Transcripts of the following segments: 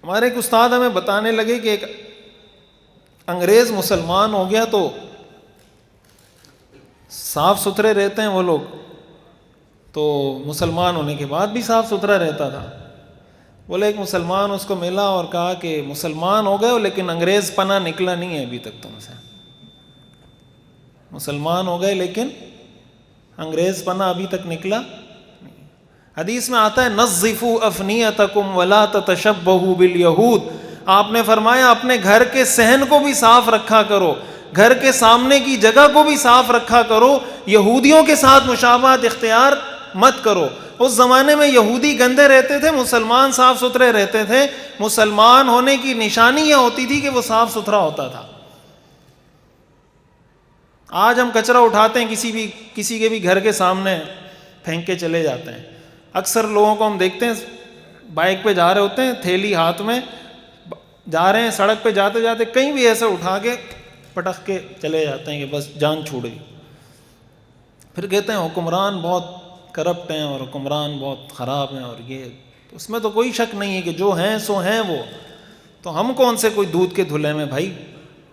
ہمارے ایک استاد ہمیں بتانے لگے کہ ایک انگریز مسلمان ہو گیا تو صاف ستھرے رہتے ہیں وہ لوگ، تو مسلمان ہونے کے بعد بھی صاف ستھرا رہتا تھا. بولے ایک مسلمان اس کو ملا اور کہا کہ مسلمان ہو گئے ہو لیکن انگریز پنا نکلا نہیں ہے ابھی تک تم سے. مسلمان ہو گئے لیکن انگریز پنا ابھی تک نکلا نہیں. حدیث میں آتا ہے نظفوا افنیتکم ولا تتشبہوا بالیہود. آپ نے فرمایا اپنے گھر کے صحن کو بھی صاف رکھا کرو، گھر کے سامنے کی جگہ کو بھی صاف رکھا کرو، یہودیوں کے ساتھ مشابہت اختیار مت کرو. اس زمانے میں یہودی گندے رہتے تھے، مسلمان صاف ستھرے رہتے تھے. مسلمان ہونے کی نشانی یہ ہوتی تھی کہ وہ صاف ستھرا ہوتا تھا. آج ہم کچرا اٹھاتے ہیں کسی کے بھی گھر کے سامنے پھینک کے چلے جاتے ہیں. اکثر لوگوں کو ہم دیکھتے ہیں بائک پہ جا رہے ہوتے ہیں، تھیلی ہاتھ میں جا رہے ہیں، سڑک پہ جاتے جاتے کہیں بھی ایسے اٹھا کے پٹخ کے چلے جاتے ہیں کہ بس جان چھوٹ گئی. پھر کہتے ہیں حکمران بہت کرپٹ ہیں اور حکمران بہت خراب ہیں، اور یہ اس میں تو کوئی شک نہیں ہے کہ جو ہیں سو ہیں وہ. تو ہم کون سے کوئی دودھ کے دھلے میں بھائی؟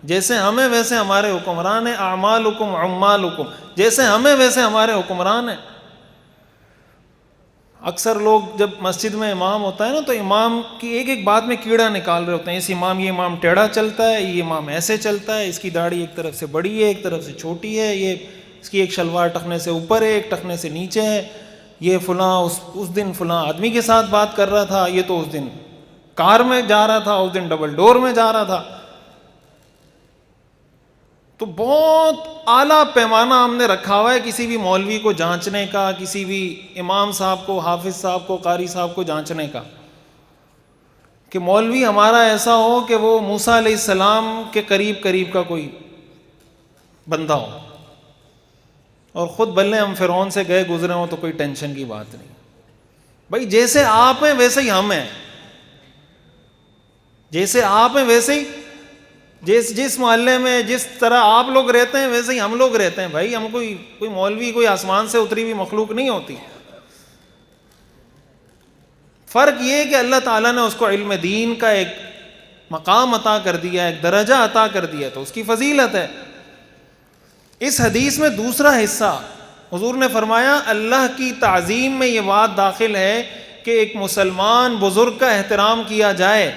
جیسے ہمیں ویسے ہمارے حکمران ہیں. اعمالکم عمالکم، جیسے ہمیں ویسے ہمارے حکمران ہیں. اکثر لوگ جب مسجد میں امام ہوتا ہے نا تو امام کی ایک ایک بات میں کیڑا نکال رہے ہوتے ہیں. یہ امام ٹیڑھا چلتا ہے، یہ امام ایسے چلتا ہے، اس کی داڑھی ایک طرف سے بڑی ہے ایک طرف سے چھوٹی ہے، یہ اس کی ایک شلوار ٹخنے سے اوپر ہے ایک ٹخنے سے نیچے ہے، یہ فلاں اس دن فلاں آدمی کے ساتھ بات کر رہا تھا، یہ تو اس دن کار میں جا رہا تھا، اس دن ڈبل ڈور میں جا رہا تھا. تو بہت اعلیٰ پیمانہ ہم نے رکھا ہوا ہے کسی بھی مولوی کو جانچنے کا، کسی بھی امام صاحب کو، حافظ صاحب کو، قاری صاحب کو جانچنے کا، کہ مولوی ہمارا ایسا ہو کہ وہ موسیٰ علیہ السلام کے قریب کا کوئی بندہ ہو، اور خود بلے ہم فرعون سے گئے گزرے ہوں تو کوئی ٹینشن کی بات نہیں. بھائی جیسے آپ ہیں ویسے ہی ہم ہیں، جیسے آپ ہیں ویسے ہی جس محلے میں جس طرح آپ لوگ رہتے ہیں ویسے ہی ہم لوگ رہتے ہیں. بھائی ہم کوئی مولوی کوئی آسمان سے اتری ہوئی مخلوق نہیں ہوتی. فرق یہ ہے کہ اللہ تعالیٰ نے اس کو علم دین کا ایک مقام عطا کر دیا، ایک درجہ عطا کر دیا، تو اس کی فضیلت ہے. اس حدیث میں دوسرا حصہ حضور نے فرمایا اللہ کی تعظیم میں یہ بات داخل ہے کہ ایک مسلمان بزرگ کا احترام کیا جائے.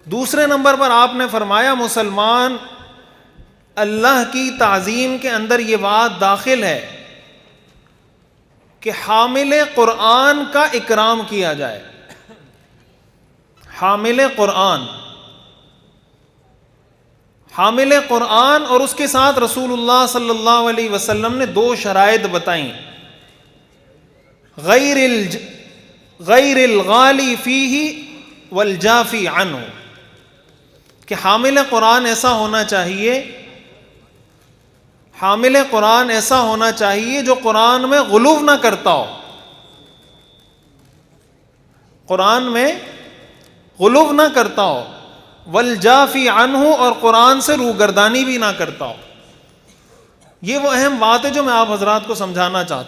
دوسرے نمبر پر آپ نے فرمایا مسلمان اللہ کی تعظیم کے اندر یہ بات داخل ہے کہ حامل قرآن کا اکرام کیا جائے. حامل قرآن اور اس کے ساتھ رسول اللہ صلی اللہ علیہ وسلم نے دو شرائط بتائیں. غیر الغالی فیہ والجافی عنہ، کہ حامل قرآن ایسا ہونا چاہیے جو قرآن میں غلو نہ کرتا ہو، قرآن میں غلو نہ کرتا ہو، والجافی عنہ، اور قرآن سے روگردانی بھی نہ کرتا ہو. یہ وہ اہم بات ہے جو میں آپ حضرات کو سمجھانا چاہتا ہوں.